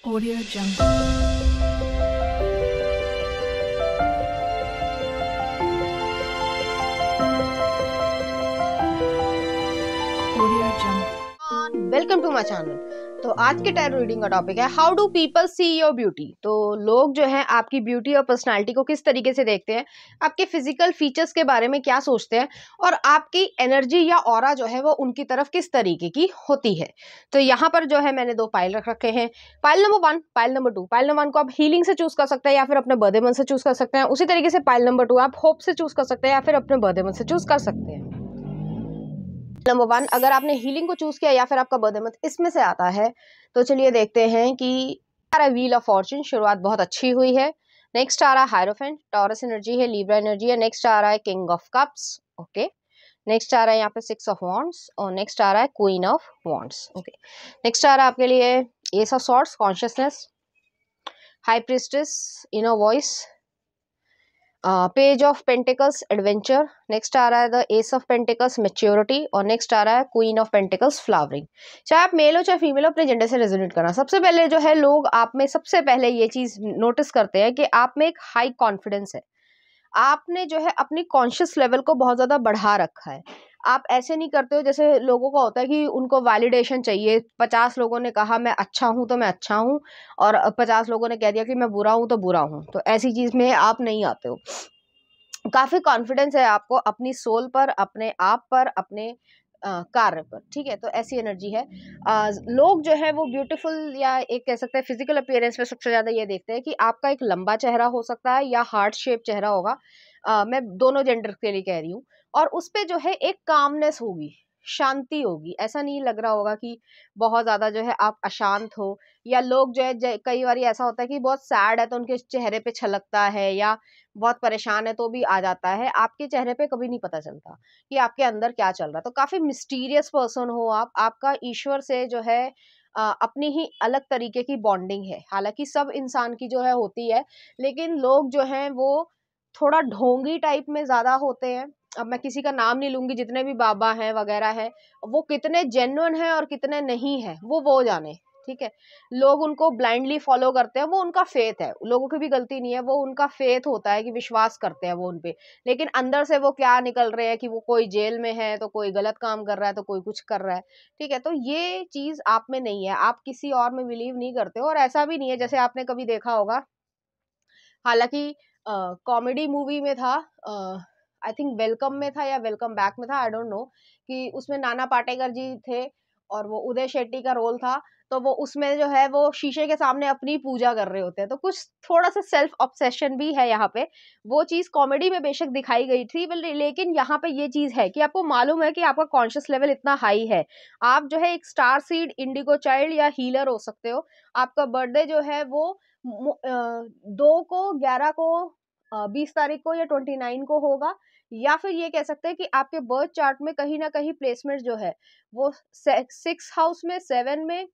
Audio Jungle. Audio Jungle. Welcome to my channel. तो आज के टैरो रीडिंग का टॉपिक है how do people see your beauty. तो लोग जो है आपकी ब्यूटी और पर्सनालिटी को किस तरीके से देखते हैं, आपके फिजिकल फीचर्स के बारे में क्या सोचते हैं और आपकी एनर्जी या ऑरा जो है वो उनकी तरफ किस तरीके की होती है। तो यहाँ पर जो है मैंने दो पाइल रख रखे हैं, pile number 1, pile number 2। Pile number 1 को आप हीलिंग से चूज कर सकते हैं या फिर अपने बर्थडे मंथ से चूज कर सकते हैं। उसी तरीके से पाइल नंबर 2 आप होप से चूज कर सकते हैं या फिर अपने बर्थडे मंथ से चूज कर सकते हैं। नंबर 1 अगर आपने हीलिंग को चूज किया या फिर आपका बर्थडे मंथ इसमें से आता है तो चलिए देखते हैं कि व्हील ऑफ फॉर्च्यून, शुरुआत बहुत अच्छी हुई है। नेक्स्ट आ रहा है हायरोफेंट, टॉरस एनर्जी है, लीब्रा एनर्जी है। नेक्स्ट आ रहा है king of cups, okay. Next आ रहा है यहाँ पे 6 ऑफ वॉन्ड्स और नेक्स्ट आ रहा है queen of wands, okay. Next आ रहा है आपके लिए ace of swords, consciousness, high priestess, inner voice, page of pentacles, adventure. Next आ रहा है the ace of pentacles, maturity. और नेक्स्ट आ रहा है क्वीन ऑफ पेंटिकल्स, फ्लावरिंग। चाहे आप मेल हो चाहे फीमेल हो, अपने जेंडर से रेजोनेट करना। सबसे पहले जो है लोग आप में सबसे पहले ये चीज नोटिस करते हैं कि आप में एक हाई कॉन्फिडेंस है। आपने जो है अपनी कॉन्शियस लेवल को बहुत ज्यादा बढ़ा रखा है। आप ऐसे नहीं करते हो जैसे लोगों का होता है कि उनको वैलिडेशन चाहिए। 50 लोगों ने कहा मैं अच्छा हूं तो मैं अच्छा हूं और 50 लोगों ने कह दिया कि मैं बुरा हूं तो बुरा हूं। तो ऐसी चीज में आप नहीं आते हो। काफी कॉन्फिडेंस है आपको अपनी सोल पर, अपने आप पर, अपने कार्य पर, ठीक है। तो ऐसी एनर्जी है। लोग जो है वो ब्यूटीफुल या एक कह सकते हैं फिजिकल अपीयरेंस में सबसे ज्यादा ये देखते हैं कि आपका एक लंबा चेहरा हो सकता है या हार्ट शेप चेहरा होगा। मैं दोनों जेंडर के लिए कह रही हूँ। और उस पे जो है एक कामनेस होगी, शांति होगी। ऐसा नहीं लग रहा होगा कि बहुत ज्यादा जो है आप अशांत हो। या लोग जो है कई बार ऐसा होता है कि बहुत सैड है तो उनके चेहरे पे छलकता है, या बहुत परेशान है तो भी आ जाता है। आपके चेहरे पे कभी नहीं पता चलता कि आपके अंदर क्या चल रहा है। तो काफी मिस्टीरियस पर्सन हो आप। आपका ईश्वर से जो है अपनी ही अलग तरीके की बॉन्डिंग है। हालांकि सब इंसान की जो है होती है, लेकिन लोग जो हैं वो थोड़ा ढोंगी टाइप में ज्यादा होते हैं। अब मैं किसी का नाम नहीं लूंगी, जितने भी बाबा हैं वगैरह हैं, वो कितने जेन्युइन हैं और कितने नहीं है वो जाने, ठीक है। लोग उनको ब्लाइंडली फॉलो करते हैं, वो उनका फेथ है, लोगों की भी गलती नहीं है, वो उनका फेथ होता है कि विश्वास करते हैं वो उनपे। लेकिन अंदर से वो क्या निकल रहे हैं कि वो कोई जेल में है तो कोई गलत काम कर रहा है तो कोई कुछ कर रहा है, ठीक है। तो ये चीज आप में नहीं है, आप किसी और में बिलीव नहीं करते हो। और ऐसा भी नहीं है, जैसे आपने कभी देखा होगा, हालांकि कॉमेडी मूवी में था, आई थिंक वेलकम में था या वेलकम बैक में था, आई डोंट नो, कि उसमें नाना पाटेकर जी थे और वो उदय शेट्टी का रोल था। तो वो उसमें जो है वो शीशे के सामने अपनी पूजा कर रहे होते हैं। तो कुछ थोड़ा सा सेल्फ ऑब्सेशन भी है यहाँ पे। वो चीज कॉमेडी में बेशक दिखाई गई थी, लेकिन यहाँ पे ये चीज है कि आपको मालूम है कि आपका कॉन्शियस लेवल इतना हाई है। आप जो है एक स्टार सीड, इंडिगो चाइल्ड या हीलर हो सकते हो। आपका बर्थडे जो है वो 2 को 11 को 20 तारीख को या 29 को होगा। या फिर ये कह सकते हैं कि आपके बर्थ चार्ट में कहीं ना कहीं प्लेसमेंट जो है वो 6 हाउस में, 7 में,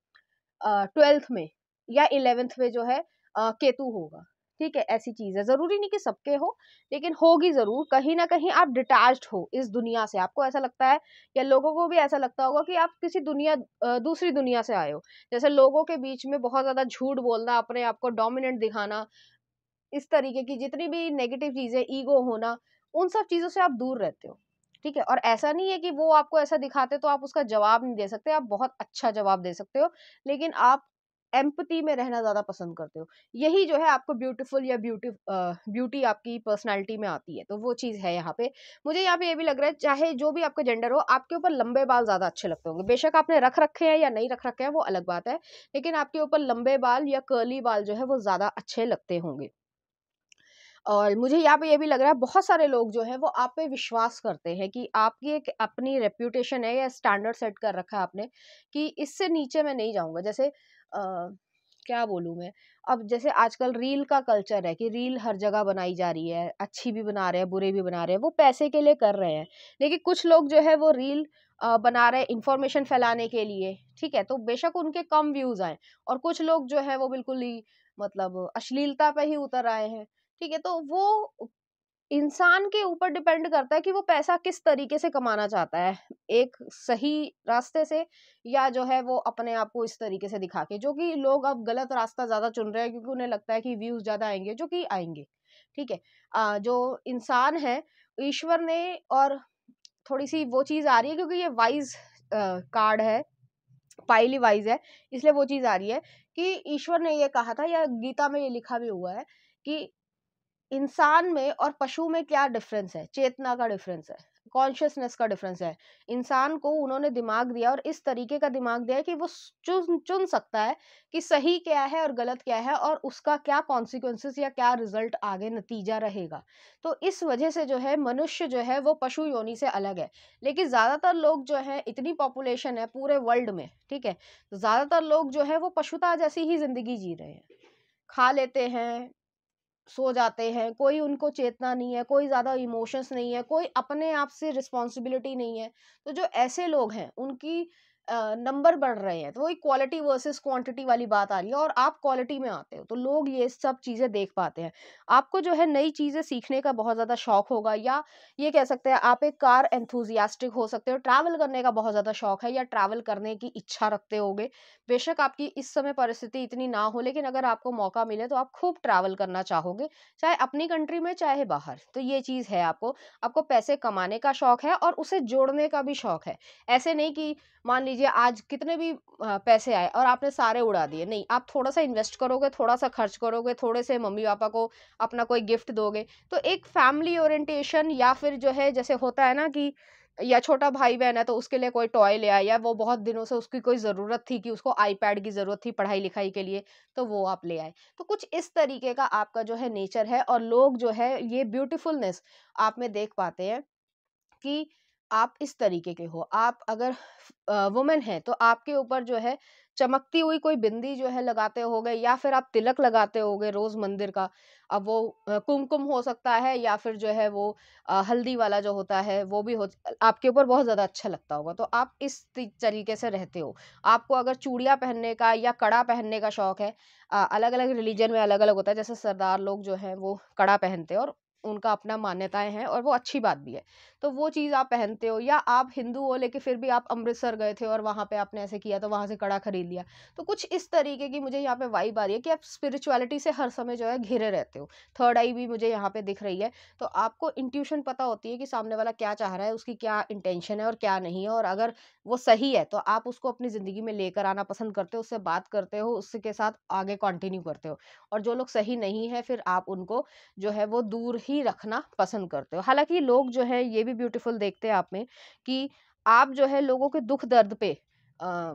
12th में या 11th में जो है केतु होगा, ठीक है। ऐसी चीज है, जरूरी नहीं कि सबके हो, लेकिन होगी जरूर। कहीं ना कहीं आप डिटैच्ड हो इस दुनिया से, आपको ऐसा लगता है, या लोगों को भी ऐसा लगता होगा कि आप किसी दूसरी दुनिया से आए हो। जैसे लोगों के बीच में बहुत ज्यादा झूठ बोलना, अपने आप को डोमिनेंट दिखाना, इस तरीके की जितनी भी नेगेटिव चीजें, ईगो होना, उन सब चीजों से आप दूर रहते हो, ठीक है। और ऐसा नहीं है कि वो आपको ऐसा दिखाते तो आप उसका जवाब नहीं दे सकते, आप बहुत अच्छा जवाब दे सकते हो, लेकिन आप एम्पति में रहना ज्यादा पसंद करते हो। यही जो है आपको ब्यूटीफुल या ब्यूटी आपकी पर्सनालिटी में आती है। तो वो चीज है यहाँ पे। मुझे यहाँ पे ये भी लग रहा है, चाहे जो भी आपका जेंडर हो, आपके ऊपर लंबे बाल ज्यादा अच्छे लगते होंगे। बेशक आपने रख रखे हैं या नहीं रख रखे हैं वो अलग बात है, लेकिन आपके ऊपर लंबे बाल या कर्ली बाल जो है वो ज्यादा अच्छे लगते होंगे। और मुझे यहाँ पे ये भी लग रहा है बहुत सारे लोग जो है वो आप पे विश्वास करते हैं कि आपकी एक अपनी रेप्यूटेशन है या स्टैंडर्ड सेट कर रखा है आपने कि इससे नीचे मैं नहीं जाऊंगा। जैसे क्या बोलूं मैं, अब जैसे आजकल रील का कल्चर है कि रील हर जगह बनाई जा रही है, अच्छी भी बना रहे हैं बुरे भी बना रहे हैं, वो पैसे के लिए कर रहे हैं। लेकिन कुछ लोग जो है वो रील बना रहे हैं इंफॉर्मेशन फैलाने के लिए, ठीक है। तो बेशक उनके कम व्यूज आए, और कुछ लोग जो है वो बिल्कुल ही मतलब अश्लीलता पे ही उतर आए हैं, ठीक है। तो वो इंसान के ऊपर डिपेंड करता है कि वो पैसा किस तरीके से कमाना चाहता है, एक सही रास्ते से या जो है वो अपने आप को इस तरीके से दिखा के, जो कि लोग अब गलत रास्ता ज्यादा चुन रहे हैं क्योंकि उन्हें लगता है कि व्यूज ज्यादा आएंगे, जो कि आएंगे। ठीक है। जो इंसान है, ईश्वर ने, और थोड़ी सी वो चीज आ रही है क्योंकि ये वाइज कार्ड है, पाइली वाइज है, इसलिए वो चीज आ रही है कि ईश्वर ने ये कहा था, या गीता में ये लिखा भी हुआ है कि इंसान में और पशु में क्या डिफरेंस है, चेतना का डिफरेंस है, कॉन्शियसनेस का डिफरेंस है। इंसान को उन्होंने दिमाग दिया और इस तरीके का दिमाग दिया है कि वो चुन चुन सकता है कि सही क्या है और गलत क्या है, और उसका क्या कॉन्सिक्वेंसेस या क्या रिजल्ट आगे नतीजा रहेगा। तो इस वजह से जो है मनुष्य जो है वो पशु योनि से अलग है। लेकिन ज्यादातर लोग जो है, इतनी पॉपुलेशन है पूरे वर्ल्ड में, ठीक है, तो ज्यादातर लोग जो है वो पशुता जैसी ही जिंदगी जी रहे हैं, खा लेते हैं, सो जाते हैं, कोई उनको चेतना नहीं है, कोई ज्यादा इमोशंस नहीं है, कोई अपने आप से रिस्पॉन्सिबिलिटी नहीं है। तो जो ऐसे लोग हैं उनकी नंबर बढ़ रहे हैं, तो वही क्वालिटी वर्सेस क्वांटिटी वाली बात आ रही है, और आप क्वालिटी में आते हो तो लोग ये सब चीजें देख पाते हैं। आपको जो है नई चीजें सीखने का बहुत ज्यादा शौक होगा, या ये कह सकते हैं आप एक कार एंथुजियास्टिक हो सकते हो, ट्रैवल करने का बहुत ज्यादा शौक है या ट्रैवल करने की इच्छा रखते होगे। बेशक आपकी इस समय परिस्थिति इतनी ना हो, लेकिन अगर आपको मौका मिले तो आप खूब ट्रैवल करना चाहोगे, चाहे अपनी कंट्री में चाहे बाहर। तो ये चीज है, आपको आपको पैसे कमाने का शौक है और उसे जोड़ने का भी शौक है। ऐसे नहीं कि मान लीजिए आज कितने भी पैसे आए और आपने सारे उड़ा दिए, नहीं, आप थोड़ा सा इन्वेस्ट करोगे, थोड़ा सा खर्च करोगे, थोड़े से मम्मी पापा को अपना कोई गिफ्ट दोगे। तो एक फैमिली ओरिएंटेशन, या फिर जो है जैसे होता है ना कि, या छोटा भाई बहन है तो उसके लिए कोई टॉय ले आया, या वो बहुत दिनों से उसकी कोई जरूरत थी कि उसको आईपैड की जरूरत थी पढ़ाई लिखाई के लिए, तो वो आप ले आए। तो कुछ इस तरीके का आपका जो है नेचर है, और लोग जो है ये ब्यूटीफुलनेस आप में देख पाते हैं कि आप इस तरीके के हो। आप अगर वुमेन है तो आपके ऊपर जो है चमकती हुई कोई बिंदी जो है लगाते होगे, या फिर आप तिलक लगाते होगे रोज मंदिर का। अब वो कुमकुम हो सकता है, या फिर जो है वो हल्दी वाला जो होता है वो भी हो, आपके ऊपर बहुत ज्यादा अच्छा लगता होगा, तो आप इस तरीके से रहते हो। आपको अगर चूड़ियां पहनने का या कड़ा पहनने का शौक है, अलग अलग रिलीजन में अलग अलग होता है, जैसे सरदार लोग जो है वो कड़ा पहनते हैं और उनका अपना मान्यताएं हैं, और वो अच्छी बात भी है, तो वो चीज आप पहनते हो। या आप हिंदू हो लेकिन फिर भी आप अमृतसर गए थे और वहां पे आपने ऐसे किया तो वहां से कड़ा खरीद लिया। तो कुछ इस तरीके की मुझे यहाँ पे वाइब आ रही है कि आप स्पिरिचुअलिटी से हर समय जो है घिरे रहते हो। थर्ड आई भी मुझे यहाँ पे दिख रही है। तो आपको इंट्यूशन पता होती है कि सामने वाला क्या चाह रहा है, उसकी क्या इंटेंशन है और क्या नहीं है, और अगर वो सही है तो आप उसको अपनी जिंदगी में लेकर आना पसंद करते हो, उससे बात करते हो, उसके साथ आगे कंटिन्यू करते हो। और जो लोग सही नहीं है फिर आप उनको जो है वो दूर ही रखना पसंद करते हो। हालांकि लोग जो है ये भी ब्यूटीफुल देखते हैं आप में कि आप जो है लोगों के दुख दर्द पे अ,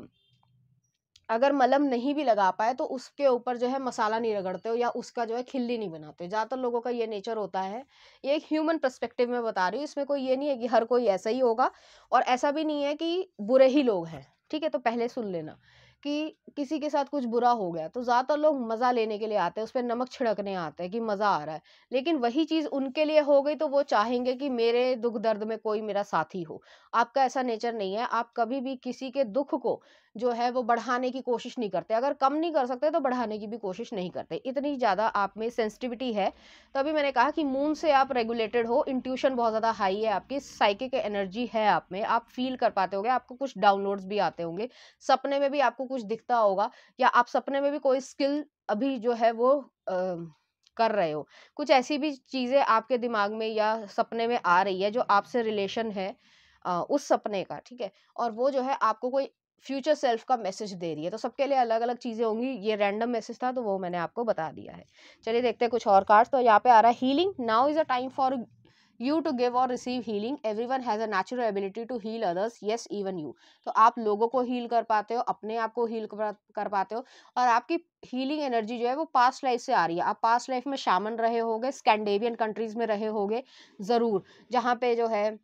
अगर मलहम नहीं भी लगा पाए तो उसके ऊपर जो है मसाला नहीं रगड़ते हो, या उसका जो है खिल्ली नहीं बनाते हो। ज्यादातर लोगों का ये नेचर होता है। ये एक ह्यूमन पर्सपेक्टिव में बता रही हूँ, इसमें कोई ये नहीं है कि हर कोई ऐसा ही होगा, और ऐसा भी नहीं है कि बुरे ही लोग हैं। ठीक है, तो पहले सुन लेना कि किसी के साथ कुछ बुरा हो गया तो ज्यादातर लोग मजा लेने के लिए आते हैं, उस पर नमक छिड़कने आते हैं कि मजा आ रहा है। लेकिन वही चीज उनके लिए हो गई तो वो चाहेंगे कि मेरे दुख दर्द में कोई मेरा साथी हो। आपका ऐसा नेचर नहीं है, आप कभी भी किसी के दुख को जो है वो बढ़ाने की कोशिश नहीं करते, अगर कम नहीं कर सकते तो बढ़ाने की भी कोशिश नहीं करते। इतनी ज्यादा आप में सेंसिटिविटी है। तो अभी मैंने कहा कि मून से आप रेगुलेटेड हो, इंट्यूशन बहुत ज्यादा हाई है, आपकी साइकिक एनर्जी है आप में, आप फील कर पाते होंगे, आपको कुछ डाउनलोड्स भी आते होंगे, सपने में भी आपको कुछ दिखता होगा, या आप सपने में भी कोई स्किल अभी जो है वो कर रहे हो। कुछ ऐसी भी चीजें आपके दिमाग में या सपने में आ रही है जो आपसे रिलेशन है उस सपने का। ठीक है, और वो जो है आपको कोई फ्यूचर सेल्फ का मैसेज दे रही है। तो सबके लिए अलग अलग चीजें होंगी, ये रैंडम मैसेज था तो वो मैंने आपको बता दिया है। चलिए देखते हैं कुछ और कार्ड्स। तो यहाँ पे आ रहा है healing, now is a time for you to give और receive healing, everyone has a natural ability to heal others, yes even you. तो आप लोगों को हील कर पाते हो, अपने आप को हील कर पाते हो, और आपकी हीलिंग एनर्जी जो है वो पास्ट लाइफ से आ रही है। आप पास्ट लाइफ में शामन रहे होगे, स्कैंडेवियन कंट्रीज में रहे होगे जरूर, जहाँ पे जो है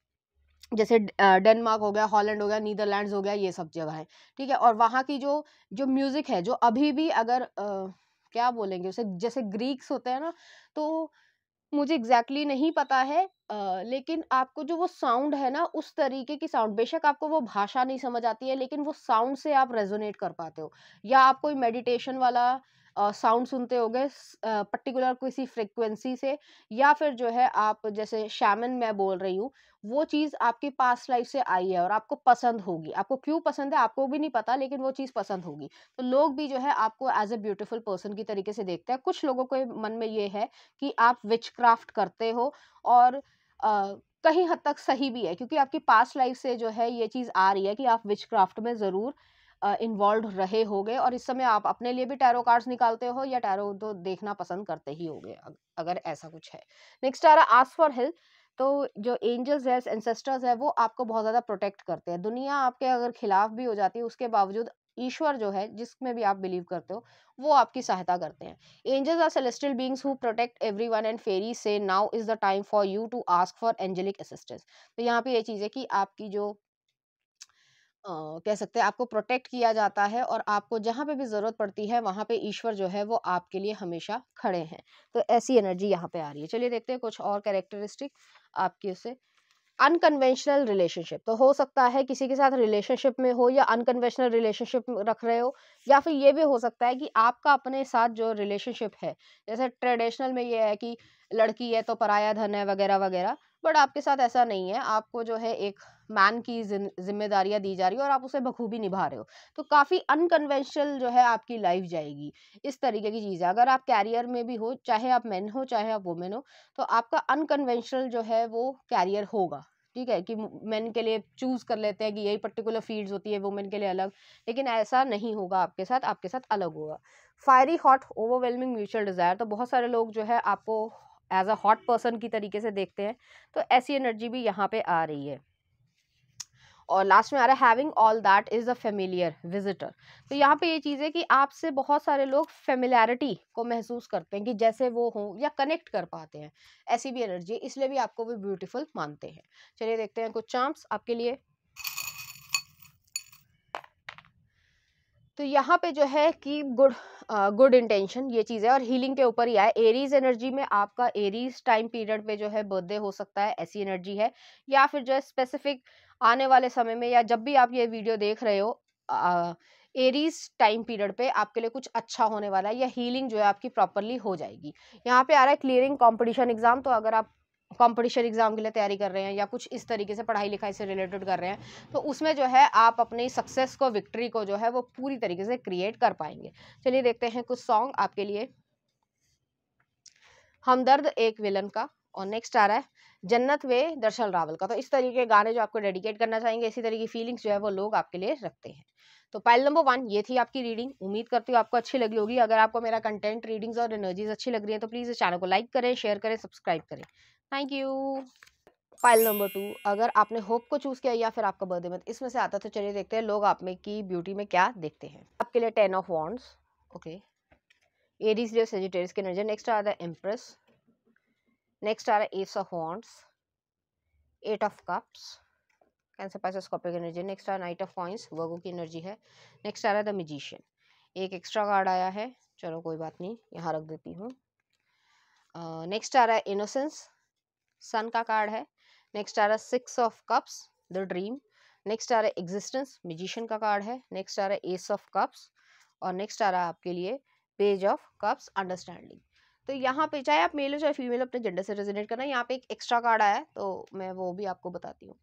जैसे डेनमार्क हो गया, हॉलैंड हो गया, नीदरलैंड्स हो गया, ये सब जगह है। ठीक है, और वहाँ की जो जो म्यूजिक है जो अभी भी अगर क्या बोलेंगे उसे, जैसे ग्रीक्स होते हैं ना, तो मुझे एग्जैक्टली नहीं पता है, लेकिन आपको जो वो साउंड है ना उस तरीके की साउंड, बेशक आपको वो भाषा नहीं समझ आती है लेकिन वो साउंड से आप रेजोनेट कर पाते हो। या आप कोई मेडिटेशन वाला साउंड सुनते होगे पर्टिकुलर किसी फ्रिक्वेंसी से, या फिर जो है आप जैसे शैमन मैं बोल रही हूँ, वो चीज़ आपकी पास्ट लाइफ से आई है और आपको पसंद होगी। आपको क्यों पसंद है आपको भी नहीं पता, लेकिन वो चीज़ पसंद होगी। तो लोग भी जो है आपको एज़ अ ब्यूटीफुल पर्सन की तरीके से देखते हैं। कुछ लोगों के मन में ये है कि आप विचक्राफ्ट करते हो, और कहीं हद तक सही भी है, क्योंकि आपकी पास्ट लाइफ से जो है ये चीज़ आ रही है कि आप विचक्राफ्ट में ज़रूर इन्वॉल्व रहे होगे, और इस समय आप अपने लिए भी टैरो कार्ड्स निकालते हो या टैरो तो देखना पसंद करते ही होगे, अगर ऐसा कुछ है। नेक्स्ट आ रहा है आस्क फॉर हेल्प। तो जो एंजल्स है, एंसेस्टर्स है, वो आपको बहुत ज़्यादा प्रोटेक्ट करते हैं। दुनिया आपके अगर खिलाफ भी हो जाती है, उसके बावजूद ईश्वर जो है, जिसमें भी आप बिलीव करते हो, वो आपकी सहायता करते हैं। Angels are celestial beings who protect everyone, and fairies say now is the time for you to ask for angelic assistance. तो यहाँ पे ये चीज़ है कि आपकी जो कह सकते हैं आपको प्रोटेक्ट किया जाता है, और आपको जहाँ पे भी ज़रूरत पड़ती है वहाँ पे ईश्वर जो है वो आपके लिए हमेशा खड़े हैं। तो ऐसी एनर्जी यहाँ पे आ रही है। चलिए देखते हैं कुछ और कैरेक्टरिस्टिक आपकी उससे। अनकन्वेंशनल रिलेशनशिप, तो हो सकता है किसी के साथ रिलेशनशिप में हो या अनकन्वेंशनल रिलेशनशिप रख रहे हो, या फिर ये भी हो सकता है कि आपका अपने साथ जो रिलेशनशिप है, जैसे ट्रेडिशनल में ये है कि लड़की है तो पराया धन है वगैरह वगैरह, बट आपके साथ ऐसा नहीं है। आपको जो है एक मैन की जिम्मेदारियां दी जा रही है और आप उसे बखूबी निभा रहे हो। तो काफ़ी अनकन्वेंशनल जो है आपकी लाइफ जाएगी। इस तरीके की चीज़ है। अगर आप कैरियर में भी हो, चाहे आप मेन हो चाहे आप वुमेन हो, तो आपका अनकन्वेंशनल जो है वो कैरियर होगा। ठीक है कि मेन के लिए चूज कर लेते हैं कि यही पर्टिकुलर फील्ड्स होती है, वुमेन के लिए अलग, लेकिन ऐसा नहीं होगा आपके साथ अलग होगा। Fiery hot overwhelming mutual desire, तो बहुत सारे लोग जो है आपको एज अ हॉट पर्सन की तरीके से देखते हैं, तो ऐसी एनर्जी भी यहाँ पे आ रही है। और लास्ट में आ रहा है having all that is a familiar visitor. तो यहाँ पे ये चीज़ है कि आपसे बहुत सारे लोग फेमिलियरिटी को महसूस करते हैं कि जैसे वो हों, या कनेक्ट कर पाते हैं। ऐसी भी एनर्जी, इसलिए भी आपको भी ब्यूटीफुल मानते हैं। चलिए देखते हैं कुछ चार्म्स आपके लिए। तो यहाँ पे जो है कि गुड इंटेंशन ये चीज़ है, और हीलिंग के ऊपर ही आए। एरीज एनर्जी में आपका एरीज टाइम पीरियड पे जो है बर्थडे हो सकता है, ऐसी एनर्जी है। या फिर जो है स्पेसिफिक आने वाले समय में, या जब भी आप ये वीडियो देख रहे हो, एरीज टाइम पीरियड पे आपके लिए कुछ अच्छा होने वाला है, या हीलिंग जो है आपकी प्रॉपरली हो जाएगी। यहाँ पे आ रहा है क्लियरिंग कंपटीशन एग्जाम। तो अगर आप कंपटीशन एग्जाम के लिए तैयारी कर रहे हैं, या कुछ इस तरीके से पढ़ाई लिखाई से रिलेटेड कर रहे हैं, तो उसमें जो है आप अपनी सक्सेस को, विक्ट्री को जो है वो पूरी तरीके से क्रिएट कर पाएंगे। चलिए देखते हैं कुछ सॉन्ग आपके लिए। हमदर्द एक विलन का, और नेक्स्ट आ रहा है जन्नत वे दर्शन रावल का। तो इस तरीके के गाने जो आपको डेडिकेट करना चाहेंगे, इसी तरीके की फीलिंग्स जो है वो लोग आपके लिए रखते हैं। तो पाइल नंबर 1 ये थी आपकी रीडिंग। उम्मीद करती हूँ आपको अच्छी लगी होगी। अगर आपको मेरा कंटेंट, रीडिंग्स और एनर्जीज अच्छी लग रही है, तो प्लीज़ इस चैनल को लाइक करें, शेयर करें, सब्सक्राइब करें। Thank you. फाइल नंबर 2, अगर आपने होप को चूज किया या फिर आपका बर्थडे मंथ इसमें से आता, तो चलिए देखते हैं लोग आप में की ब्यूटी में क्या देखते हैं। आपके लिए 10 of wands, okay, Aries Leo Sagittarius की एनर्जी। नेक्स्ट आ रहा है एम्प्रेस। नेक्स्ट आ रहा है ace of wands, 8 of cups, cancer Pisces Scorpio की एनर्जी। नेक्स्ट आ रहा है नाइट ऑफ कॉइंस, वर्गो की एनर्जी है। नेक्स्ट आ रहा है द मैजिशियन। एक एक्स्ट्रा कार्ड आया है, चलो कोई बात नहीं, यहाँ रख देती हूँ। नेक्स्ट आ रहा है इनोसेंस, सन का कार्ड है। नेक्स्ट आ रहा है 6 of cups, the dream. Next आ रहा है एग्जिस्टेंस, मैजिशियन का कार्ड है। नेक्स्ट आ रहा है एस ऑफ कप्स, और नेक्स्ट आ रहा है आपके लिए पेज ऑफ कप्स, अंडरस्टैंडिंग। तो यहाँ पे चाहे आप मेल हो चाहे फीमेल, अपने जेंडर से रेजोनेट करना। यहाँ पे एक एक्स्ट्रा कार्ड आया है, तो मैं वो भी आपको बताती हूँ।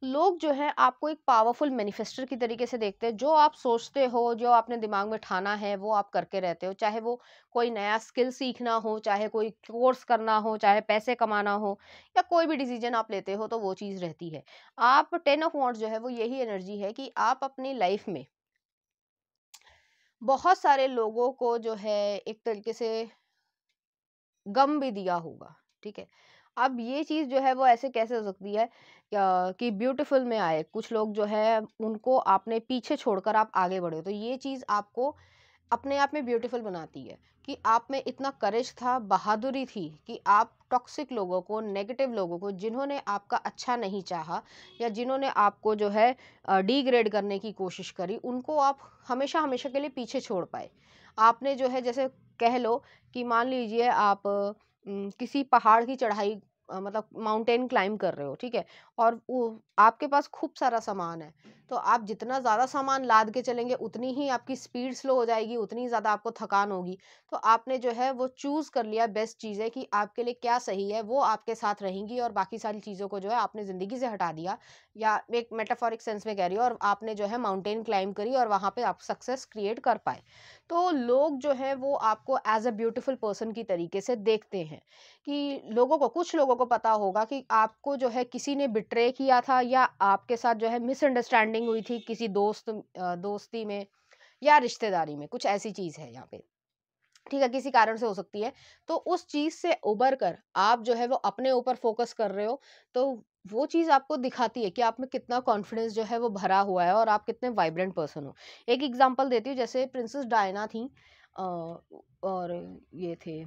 लोग जो है आपको एक पावरफुल मैनिफेस्टर की तरीके से देखते हैं। जो आप सोचते हो, जो आपने दिमाग में ठाना है, वो आप करके रहते हो। चाहे वो कोई नया स्किल सीखना हो, चाहे कोई कोर्स करना हो, चाहे पैसे कमाना हो, या कोई भी डिसीजन आप लेते हो, तो वो चीज़ रहती है। आप 10 ऑफ वॉन्ड्स जो है वो यही एनर्जी है कि आप अपनी लाइफ में बहुत सारे लोगों को जो है एक तरीके से गम भी दिया होगा, ठीक है। अब ये चीज़ जो है वो ऐसे कैसे हो सकती है कि ब्यूटीफुल में आए कुछ लोग जो है उनको आपने पीछे छोड़कर आप आगे बढ़े हो। तो ये चीज़ आपको अपने आप में ब्यूटीफुल बनाती है कि आप में इतना करेज था, बहादुरी थी कि आप टॉक्सिक लोगों को, नेगेटिव लोगों को, जिन्होंने आपका अच्छा नहीं चाहा या जिन्होंने आपको जो है डिग्रेड करने की कोशिश करी, उनको आप हमेशा हमेशा के लिए पीछे छोड़ पाए। आपने जो है जैसे कह लो कि मान लीजिए आप किसी पहाड़ की चढ़ाई मतलब माउंटेन क्लाइंब कर रहे हो, ठीक है, और वो आपके पास खूब सारा सामान है, तो आप जितना ज़्यादा सामान लाद के चलेंगे उतनी ही आपकी स्पीड स्लो हो जाएगी, उतनी ज़्यादा आपको थकान होगी। तो आपने जो है वो चूज़ कर लिया बेस्ट चीज़ है कि आपके लिए क्या सही है, वो आपके साथ रहेंगी और बाकी सारी चीज़ों को जो है आपने ज़िंदगी से हटा दिया, या एक मेटाफोरिक सेंस में कह रही हूँ, और आपने जो है माउंटेन क्लाइंब करी और वहाँ पे आप सक्सेस क्रिएट कर पाए। तो लोग जो है वो आपको एज़ अ ब्यूटीफुल पर्सन की तरीके से देखते हैं, कि लोगों को, कुछ लोगों को पता होगा कि आपको जो है किसी ने बिट्रे किया था, या आपके साथ जो है मिसअंडरस्टैंडिंग हुई थी किसी दोस्ती में या रिश्तेदारी में, कुछ ऐसी चीज़ है यहाँ पे, ठीक है, किसी कारण से हो सकती है। तो उस चीज़ से उबर कर आप जो है वो अपने ऊपर फ़ोकस कर रहे हो, तो वो चीज़ आपको दिखाती है कि आप में कितना कॉन्फिडेंस जो है वो भरा हुआ है और आप कितने वाइब्रेंट पर्सन हो। एक एग्ज़ाम्पल देती हूँ, जैसे प्रिंसेस डायना थीं, और ये थे,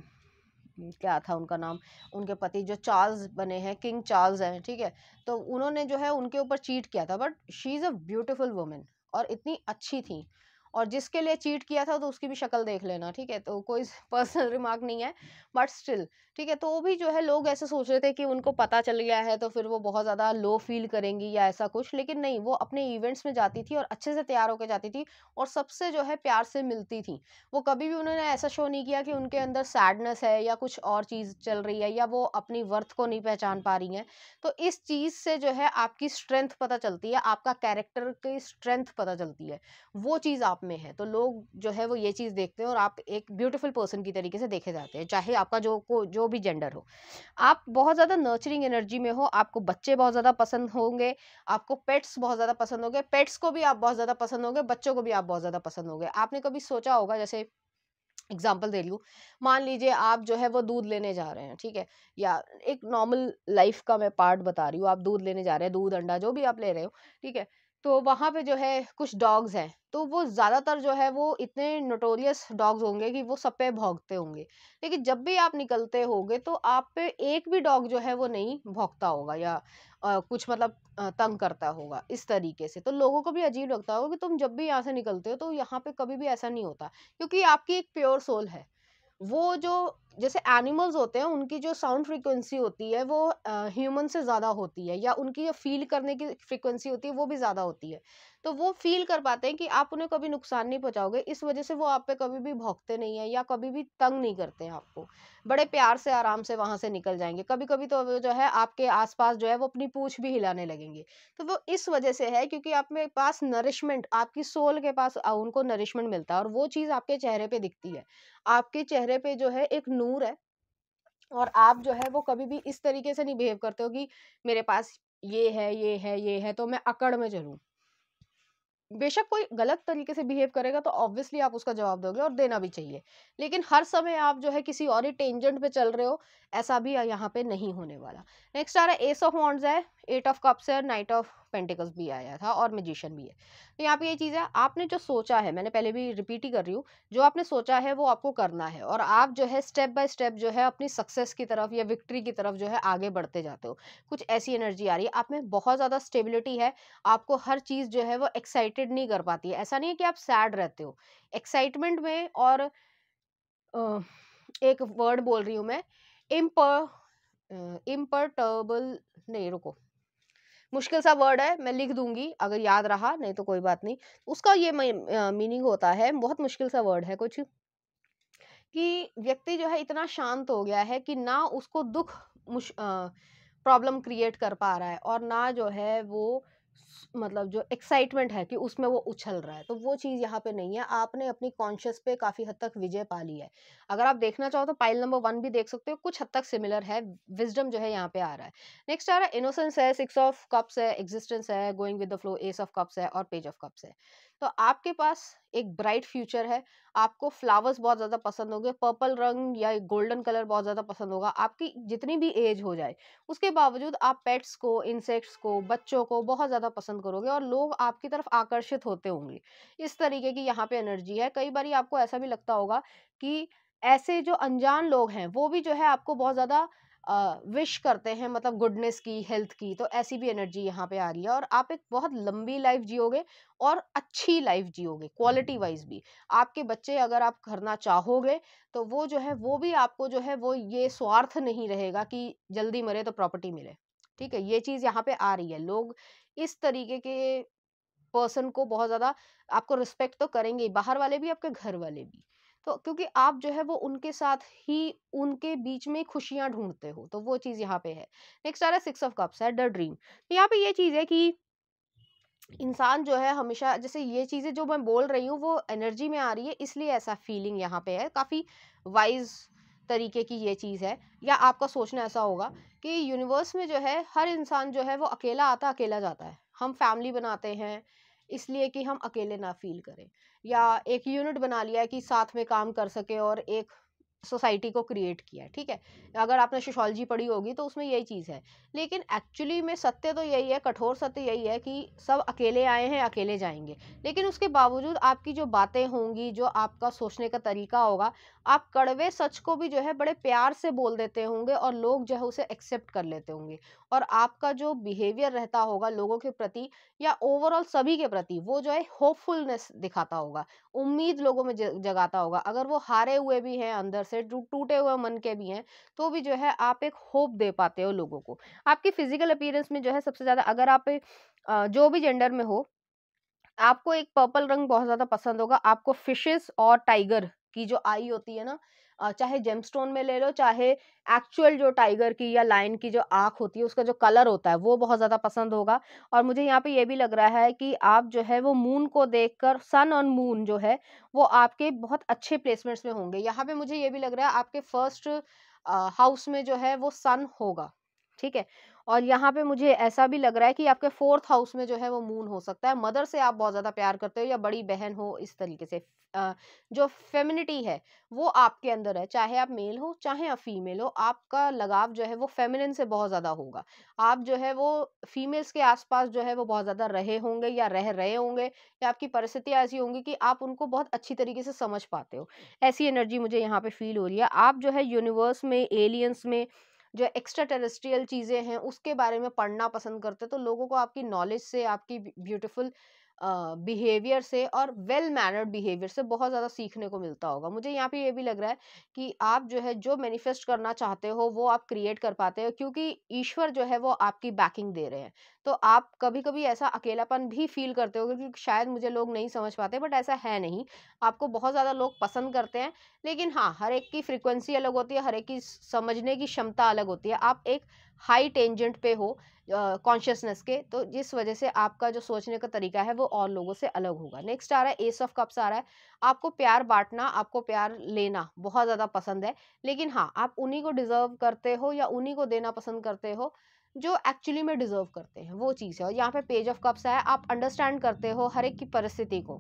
क्या था उनका नाम? उनके पति जो चार्ल्स बने हैं, किंग चार्ल्स हैं, ठीक है? तो उन्होंने जो है उनके ऊपर चीट किया था, but she is a beautiful woman और इतनी अच्छी थी, और जिसके लिए चीट किया था तो उसकी भी शक्ल देख लेना, ठीक है? तो कोई पर्सनल रिमार्क नहीं है, बट स्टिल, ठीक है? तो वो भी जो है, लोग ऐसे सोच रहे थे कि उनको पता चल गया है तो फिर वो बहुत ज़्यादा लो फ़ील करेंगी या ऐसा कुछ, लेकिन नहीं, वो अपने इवेंट्स में जाती थी और अच्छे से तैयार होके जाती थी और सबसे जो है प्यार से मिलती थी। वो कभी भी उन्होंने ऐसा शो नहीं किया कि उनके अंदर सैडनेस है या कुछ और चीज़ चल रही है, या वो अपनी वर्थ को नहीं पहचान पा रही हैं। तो इस चीज़ से जो है आपकी स्ट्रेंथ पता चलती है, आपका कैरेक्टर की स्ट्रेंथ पता चलती है। वो चीज़ आप में है, तो लोग जो है वो ये चीज़ देखते हैं और आप एक ब्यूटीफुल पर्सन की तरीके से देखे जाते हैं, चाहे आपका जो भी जेंडर हो। आप बहुत ज़्यादा नर्चरिंग एनर्जी में हो, आपको बच्चे बहुत ज़्यादा पसंद होंगे, आपको पेट्स बहुत ज़्यादा पसंद होंगे, पेट्स को भी आप बहुत ज़्यादा पसंद होंगे, बच्चों को भी आप बहुत ज़्यादा पसंद होंगे। आपने कभी सोचा होगा, जैसे एग्जाम्पल दे रही हूँ, मान लीजिए आप जो है वो दूध लेने जा रहे हैं, ठीक है, या एक नॉर्मल लाइफ का मैं पार्ट बता रही हूँ, आप दूध लेने जा रहे हैं, दूध अंडा जो भी आप ले रहे हो, ठीक है, तो वहां पे जो है कुछ डॉग्स हैं, तो वो ज्यादातर जो है वो इतने नोटोरियस डॉग्स होंगे कि वो सब पे भौंकते होंगे, लेकिन जब भी आप निकलते होगे तो आप पे एक भी डॉग जो है वो नहीं भौंकता होगा, या कुछ मतलब तंग करता होगा इस तरीके से, तो लोगों को भी अजीब लगता होगा कि तुम जब भी यहाँ से निकलते हो तो यहाँ पे कभी भी ऐसा नहीं होता, क्योंकि आपकी एक प्योर सोल है। वो जो, जैसे एनिमल्स होते हैं, उनकी जो साउंड फ्रीक्वेंसी होती है वो ह्यूमन से ज़्यादा होती है, या उनकी जो फील करने की फ्रीक्वेंसी होती है वो भी ज़्यादा होती है। तो वो फील कर पाते हैं कि आप उन्हें कभी नुकसान नहीं पहुंचाओगे, इस वजह से वो आप पे कभी भी भौंकते नहीं है या कभी भी तंग नहीं करते हैं आपको। बड़े प्यार से आराम से वहां से निकल जाएंगे, कभी कभी तो वो जो है आपके आसपास जो है वो अपनी पूंछ भी हिलाने लगेंगे। तो वो इस वजह से है क्योंकि आप में पास नरिशमेंट, आपकी सोल के पास उनको नरिशमेंट मिलता है, और वो चीज़ आपके चेहरे पे दिखती है। आपके चेहरे पे जो है एक नूर है, और आप जो है वो कभी भी इस तरीके से नहीं बिहेव करते हो कि मेरे पास ये है, ये है, ये है, तो मैं अकड़ में चलूँ। बेशक कोई गलत तरीके से बिहेव करेगा तो ऑब्वियसली आप उसका जवाब दोगे और देना भी चाहिए। लेकिन हर समय आप जो है किसी और ही टेंजेंट पे चल रहे हो, ऐसा भी यहाँ पे नहीं होने वाला। नेक्स्ट आ रहा है एस ऑफ वॉन्ड्स है, एट ऑफ कप्स है, नाइट ऑफ पेंटिकल्स भी आया था और मैजिशियन भी है। तो यहाँ पे ये चीज़ है, आपने जो सोचा है, मैंने पहले भी रिपीट ही कर रही हूँ, जो आपने सोचा है वो आपको करना है, और आप जो है स्टेप बाय स्टेप जो है अपनी सक्सेस की तरफ या विक्ट्री की तरफ जो है आगे बढ़ते जाते हो। कुछ ऐसी एनर्जी आ रही है, आप में बहुत ज़्यादा स्टेबिलिटी है, आपको हर चीज़ जो है वो एक्साइटेड नहीं कर पाती है। ऐसा नहीं है कि आप सैड रहते हो। एक्साइटमेंट में, और अ, एक वर्ड बोल रही हूँ मैं, इम्प इम्पर्टर्बल, नहीं रुको, मुश्किल सा वर्ड है, मैं लिख दूँगी अगर याद रहा, नहीं तो कोई बात नहीं। उसका ये मीनिंग होता है, बहुत मुश्किल सा वर्ड है कुछ, कि व्यक्ति जो है इतना शांत हो गया है कि ना उसको प्रॉब्लम क्रिएट कर पा रहा है, और ना जो है वो मतलब जो एक्साइटमेंट है कि उसमें वो उछल रहा है, तो वो चीज़ यहाँ पे नहीं है। आपने अपनी कॉन्शियस पे काफ़ी हद तक विजय पा ली है। अगर आप देखना चाहो तो पाइल नंबर 1 भी देख सकते हो, कुछ हद तक सिमिलर है, विज़डम जो है यहाँ पे आ रहा है। नेक्स्ट आ रहा है इनोसेंस है, 6 ऑफ कप्स है, एक्जिस्टेंस है, going with the flow, S of cups है और पेज ऑफ कप्स है। तो आपके पास एक ब्राइट फ्यूचर है, आपको फ्लावर्स बहुत ज़्यादा पसंद होंगे, पर्पल रंग या गोल्डन कलर बहुत ज़्यादा पसंद होगा। आपकी जितनी भी एज हो जाए, उसके बावजूद आप पेट्स को, इंसेक्ट्स को, बच्चों को बहुत ज़्यादा पसंद करोगे और लोग आपकी तरफ आकर्षित होते होंगे। इस तरीके की यहाँ पे एनर्जी है। कई बारी आपको ऐसा भी लगता होगा कि ऐसे जो अनजान लोग हैं, वो भी जो है आपको बहुत ज़्यादा विश करते हैं, मतलब गुडनेस की, हेल्थ की। तो ऐसी भी एनर्जी यहाँ पे आ रही है, और आप एक बहुत लंबी लाइफ जियोगे और अच्छी लाइफ जियोगे, क्वालिटी वाइज भी। आपके बच्चे अगर आप करना चाहोगे, तो वो जो है वो भी आपको जो है वो ये स्वार्थ नहीं रहेगा कि जल्दी मरे तो प्रॉपर्टी मिले। ठीक है, ये चीज़ यहाँ पे आ रही है। लोग इस तरीके के पर्सन को बहुत ज़्यादा आपको रिस्पेक्ट तो करेंगे ही, बाहर वाले भी, आपके घर वाले भी। तो क्योंकि आप जो है वो उनके साथ ही उनके बीच में खुशियाँ ढूँढते हो, तो वो चीज़ यहाँ पे है। नेक्स्ट आ रहा है 6 ऑफ कप्स है, द ड्रीम। तो यहाँ पे ये चीज़ है कि इंसान जो है हमेशा, जैसे ये चीज़ें जो मैं बोल रही हूँ वो एनर्जी में आ रही है, इसलिए ऐसा फीलिंग यहाँ पे है। काफ़ी वाइज़ तरीके की ये चीज़ है, या आपका सोचना ऐसा होगा कि यूनिवर्स में जो है हर इंसान जो है वो अकेला आता, अकेला जाता है। हम फैमिली बनाते हैं इसलिए कि हम अकेले ना फ़ील करें, या एक यूनिट बना लिया है कि साथ में काम कर सकें और एक सोसाइटी को क्रिएट किया है, ठीक है। अगर आपने सोशियोलॉजी पढ़ी होगी तो उसमें यही चीज़ है। लेकिन एक्चुअली में सत्य तो यही है, कठोर सत्य यही है कि सब अकेले आए हैं, अकेले जाएंगे। लेकिन उसके बावजूद आपकी जो बातें होंगी, जो आपका सोचने का तरीका होगा, आप कड़वे सच को भी जो है बड़े प्यार से बोल देते होंगे और लोग जो है उसे एक्सेप्ट कर लेते होंगे। और आपका जो बिहेवियर रहता होगा लोगों के प्रति या ओवरऑल सभी के प्रति, वो जो है होपफुलनेस दिखाता होगा, उम्मीद लोगों में जगाता होगा। अगर वो हारे हुए भी हैं अंदर से, टूटे हुए मन के भी हैं, तो भी जो है आप एक होप दे पाते हो लोगों को। आपकी फिजिकल अपीयरेंस में जो है सबसे ज़्यादा, अगर आप जो भी जेंडर में हो, आपको एक पर्पल रंग बहुत ज़्यादा पसंद होगा। आपको फिशेस और टाइगर की जो आई होती है ना, चाहे जेमस्टोन में ले लो, चाहे एक्चुअल जो टाइगर की या लायन की जो आँख होती है, उसका जो कलर होता है, वो बहुत ज़्यादा पसंद होगा। और मुझे यहाँ पे ये भी लग रहा है कि आप जो है वो मून को देखकर, सन और मून जो है, वो आपके बहुत अच्छे प्लेसमेंट्स में होंगे। यहाँ पे मुझे ये भी लग रहा है आपके फर्स्ट हाउस में जो है वो सन होगा, ठीक है। और यहाँ पे मुझे ऐसा भी लग रहा है कि आपके 4th हाउस में जो है वो मून हो सकता है। मदर से आप बहुत ज़्यादा प्यार करते हो या बड़ी बहन हो, इस तरीके से। जो फेमिनिटी है वो आपके अंदर है, चाहे आप मेल हो चाहे आप फीमेल हो, आपका लगाव जो है वो फेमिनिन से बहुत ज़्यादा होगा। आप जो है वो फीमेल्स के आसपास जो है वो बहुत ज़्यादा रहे होंगे या रह रहे होंगे, या आपकी परिस्थितियाँ ऐसी होंगी कि आप उनको बहुत अच्छी तरीके से समझ पाते हो। ऐसी एनर्जी मुझे यहाँ पे फील हो रही है। आप जो है यूनिवर्स में, एलियंस में, जो एक्स्ट्रा टेरेस्ट्रियल चीज़ें हैं उसके बारे में पढ़ना पसंद करते हैं, तो लोगों को आपकी नॉलेज से, आपकी ब्यूटीफुल बिहेवियर से और वेल मैनर्ड बिहेवियर से बहुत ज़्यादा सीखने को मिलता होगा। मुझे यहाँ पे ये भी लग रहा है कि आप जो है जो मैनिफेस्ट करना चाहते हो वो आप क्रिएट कर पाते हो, क्योंकि ईश्वर जो है वो आपकी बैकिंग दे रहे हैं। तो आप कभी-कभी ऐसा अकेलापन भी फील करते होगे कि शायद मुझे लोग नहीं समझ पाते, बट ऐसा है नहीं। आपको बहुत ज़्यादा लोग पसंद करते हैं, लेकिन हाँ, हर एक की फ्रीक्वेंसी अलग होती है, हर एक की समझने की क्षमता अलग होती है। आप एक हाई टेंजेंट पे हो कॉन्शियसनेस के, तो जिस वजह से आपका जो सोचने का तरीका है वो और लोगों से अलग होगा। नेक्स्ट आ रहा है एस ऑफ कप्स आ रहा है। आपको प्यार बाँटना, आपको प्यार लेना बहुत ज़्यादा पसंद है, लेकिन हाँ, आप उन्हीं को डिज़र्व करते हो या उन्हीं को देना पसंद करते हो जो एक्चुअली में डिज़र्व करते हैं, वो चीज़ है। और यहाँ पे पेज ऑफ कप्स है, आप अंडरस्टैंड करते हो हर एक की परिस्थिति को,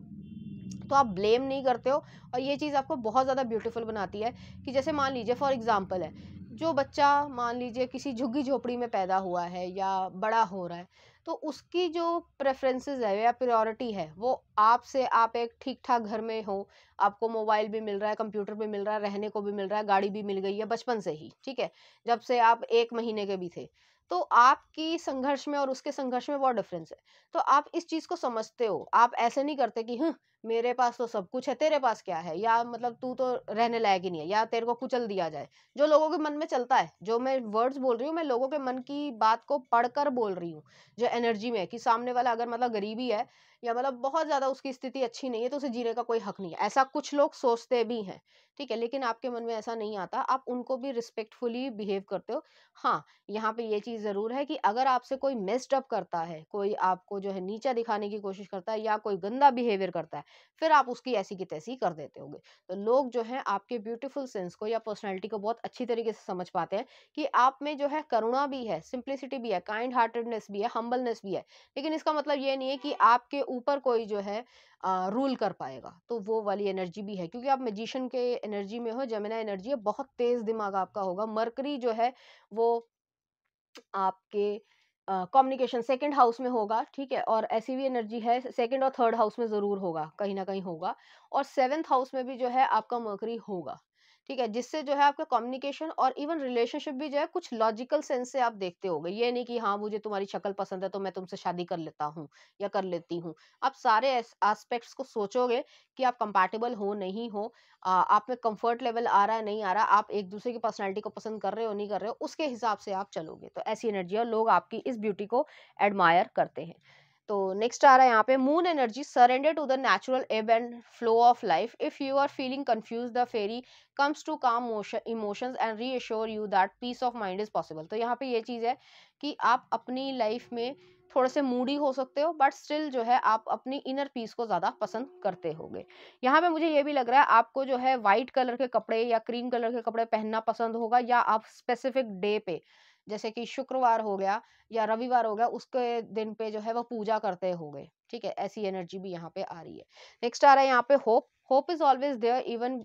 तो आप ब्लेम नहीं करते हो। और ये चीज़ आपको बहुत ज़्यादा ब्यूटीफुल बनाती है कि जैसे मान लीजिए फॉर एग्जांपल है, जो बच्चा मान लीजिए किसी झुग्गी झोपड़ी में पैदा हुआ है या बड़ा हो रहा है, तो उसकी जो प्रेफरेंसेस है या प्रायोरिटी है वो आपसे, आप एक ठीक ठाक घर में हो, आपको मोबाइल भी मिल रहा है, कंप्यूटर भी मिल रहा है, रहने को भी मिल रहा है, गाड़ी भी मिल गई है बचपन से ही, ठीक है, जब से आप 1 महीने के भी थे, तो आपकी संघर्ष में और उसके संघर्ष में बहुत डिफरेंस है। तो आप इस चीज को समझते हो, आप ऐसे नहीं करते कि मेरे पास तो सब कुछ है, तेरे पास क्या है, या मतलब तू तो रहने लायक ही नहीं है, या तेरे को कुचल दिया जाए। जो लोगों के मन में चलता है, जो मैं वर्ड्स बोल रही हूँ, मैं लोगों के मन की बात को पढ़कर बोल रही हूँ, जो एनर्जी में है कि सामने वाला अगर मतलब गरीबी है या मतलब बहुत ज्यादा उसकी स्थिति अच्छी नहीं है, तो उसे जीने का कोई हक नहीं है, ऐसा कुछ लोग सोचते भी हैं, ठीक है। लेकिन आपके मन में ऐसा नहीं आता, आप उनको भी रिस्पेक्टफुली बिहेव करते हो। हाँ, यहाँ पे ये चीज जरूर है कि अगर आपसे कोई मेस्ड अप करता है, कोई आपको जो है नीचा दिखाने की कोशिश करता है या कोई गंदा बिहेवियर करता है, फिर आप उसकी ऐसी की तैसी कर देते होगे। तो लोग जो हैं आपके ब्यूटीफुल सेंस को या पर्सनैलिटी को बहुत अच्छी तरीके से समझ पाते हैं कि आप में जो है करुणा भी है, सिंप्लिसिटी भी है, काइंड हार्टेडनेस भी है, हम्बलनेस भी है। लेकिन इसका मतलब ये नहीं है कि आपके ऊपर कोई जो है रूल कर पाएगा। तो वो वाली एनर्जी भी है, क्योंकि आप मैजिशियन के एनर्जी में हो, जेमिनी एनर्जी है, बहुत तेज दिमाग आपका होगा। मरकरी जो है वो आपके कम्युनिकेशन सेकंड हाउस में होगा, ठीक है। और ऐसी भी एनर्जी है सेकंड और थर्ड हाउस में जरूर होगा, कहीं ना कहीं होगा। और 7th हाउस में भी जो है आपका मर्करी होगा, ठीक है, जिससे जो है आपका कम्युनिकेशन और इवन रिलेशनशिप भी जो है कुछ लॉजिकल सेंस से आप देखते होगे। ये नहीं कि हाँ मुझे तुम्हारी शक्ल पसंद है तो मैं तुमसे शादी कर लेता हूँ या कर लेती हूँ। आप सारे एस्पेक्ट्स को सोचोगे कि आप कंपैटिबल हो नहीं हो, आप में कंफर्ट लेवल आ रहा है नहीं आ रहा, आप एक दूसरे की पर्सनैलिटी को पसंद कर रहे हो नहीं कर रहे हो, उसके हिसाब से आप चलोगे। तो ऐसी एनर्जी और लोग आपकी इस ब्यूटी को एडमायर करते हैं। तो नेक्स्ट आ रहा है यहाँ पे moon energy, surrender to the natural ebb and flow of life. If you are feeling confused the fairy comes to calm emotions and reassure you that peace of mind is possible। तो यहाँ पे ये चीज़ है कि आप अपनी life में थोड़े से मूडी हो सकते हो, बट स्टिल जो है आप अपनी इनर पीस को ज़्यादा पसंद करते होगे। यहाँ पे मुझे ये भी लग रहा है आपको जो है वाइट कलर के कपड़े या क्रीम कलर के कपड़े पहनना पसंद होगा, या आप स्पेसिफिक डे पे जैसे कि शुक्रवार हो गया या रविवार हो गया उसके दिन पे जो है वो पूजा करते होगे। ठीक है, ऐसी एनर्जी भी यहाँ पे आ रही है। नेक्स्ट आ रहा है यहाँ पे hope. Hope is always there even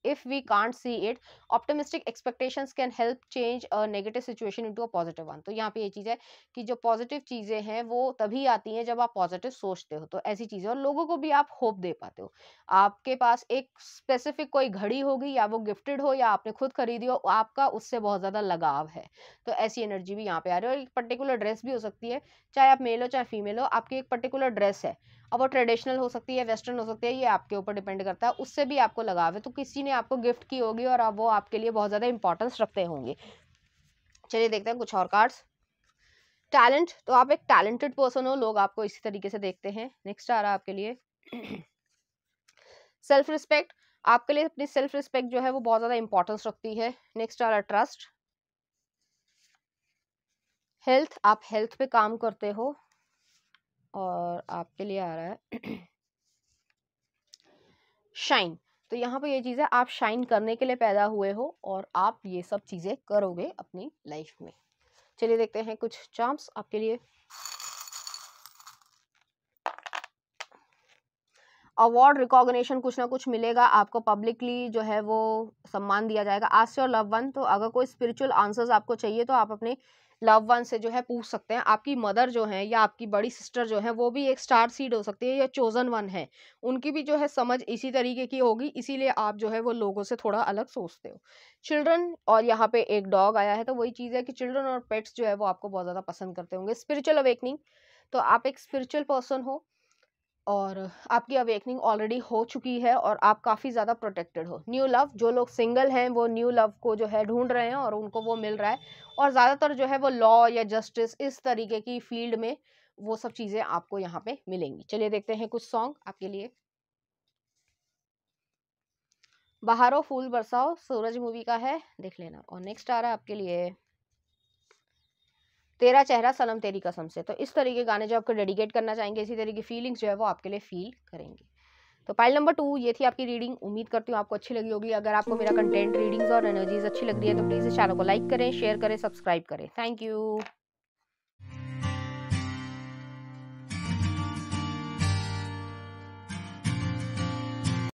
if we can't see it। optimistic expectations can help change a negative situation into a positive one। तो यहाँ पे ये चीज़ है कि जो पॉजिटिव चीज़ें हैं वो तभी आती हैं जब आप पॉजिटिव सोचते हो। तो ऐसी चीज़ें, और लोगों को भी आप होप दे पाते हो। आपके पास एक स्पेसिफिक कोई घड़ी होगी, या वो गिफ्टेड हो या आपने खुद खरीदी हो, आपका उससे बहुत ज़्यादा लगाव है। तो ऐसी एनर्जी भी यहाँ पे आ रही है। और एक पर्टिकुलर ड्रेस भी हो सकती है, चाहे आप मेल हो चाहे फीमेल हो, आपकी एक पर्टिकुलर ड्रेस है। अब वो ट्रेडिशनल हो सकती है, वेस्टर्न हो सकती है, ये आपके ऊपर डिपेंड करता है, उससे भी आपको लगाव है। तो किसी ने आपको गिफ्ट की होगी और अब वो आपके लिए बहुत ज़्यादा इंपॉर्टेंस रखते होंगे। चलिए देखते हैं कुछ और कार्ड्स। टैलेंट, तो आप एक टैलेंटेड पर्सन हो, लोग आपको इसी तरीके से देखते हैं। नेक्स्ट आ रहा है आपके लिए सेल्फ रिस्पेक्ट। आपके लिए अपनी सेल्फ रिस्पेक्ट जो है वो बहुत ज़्यादा इंपॉर्टेंस रखती है। नेक्स्ट आ रहा है ट्रस्ट। हेल्थ, आप हेल्थ पे काम करते हो। और आपके लिए आ रहा है शाइन। तो यहाँ पे ये चीज़ है, आप शाइन करने के लिए पैदा हुए हो और आप ये सब चीज़ें करोगे अपनी लाइफ में। चलिए देखते हैं कुछ चार्म्स आपके लिए। अवार्ड रिकॉग्निशन, कुछ ना कुछ मिलेगा आपको, पब्लिकली जो है वो सम्मान दिया जाएगा। आस्क योर लव वन, तो अगर कोई स्पिरिचुअल आंसर्स आपको चाहिए तो आप अपने लव वन से जो है पूछ सकते हैं। आपकी मदर जो है या आपकी बड़ी सिस्टर जो है वो भी एक स्टार सीड हो सकती है या चोजन वन है, उनकी भी जो है समझ इसी तरीके की होगी, इसीलिए आप जो है वो लोगों से थोड़ा अलग सोचते हो। चिल्ड्रन, और यहाँ पे एक डॉग आया है, तो वही चीज़ है कि चिल्ड्रन और पेट्स जो है वो आपको बहुत ज़्यादा पसंद करते होंगे। स्पिरिचुअल अवेकनिंग, तो आप एक स्पिरिचुअल पर्सन हो और आपकी अवेकनिंग ऑलरेडी हो चुकी है और आप काफ़ी ज़्यादा प्रोटेक्टेड हो। न्यू लव, जो लोग सिंगल हैं वो न्यू लव को जो है ढूंढ रहे हैं और उनको वो मिल रहा है, और ज़्यादातर जो है वो लॉ या जस्टिस इस तरीके की फील्ड में वो सब चीज़ें आपको यहाँ पे मिलेंगी। चलिए देखते हैं कुछ सॉन्ग आपके लिए। बहारो फूल बरसाओ, सूरज मूवी का है, देख लेना। और नेक्स्ट आ रहा है आपके लिए तेरा चेहरा सनम तेरी कसम से। तो इस तरह के गाने जो आपको डेडिकेट करना चाहेंगे, इसी तरह की फीलिंग्स जो है वो आपके लिए फील करेंगे। तो पाइल नंबर 2 ये थी आपकी रीडिंग। उम्मीद करती हूँ आपको अच्छी लगी होगी। अगर आपको मेरा कंटेंट, रीडिंग्स और एनर्जीज अच्छी लग रही है तो प्लीज़ इस चैनल को लाइक करें, शेयर करें, सब्सक्राइब करें। Thank you.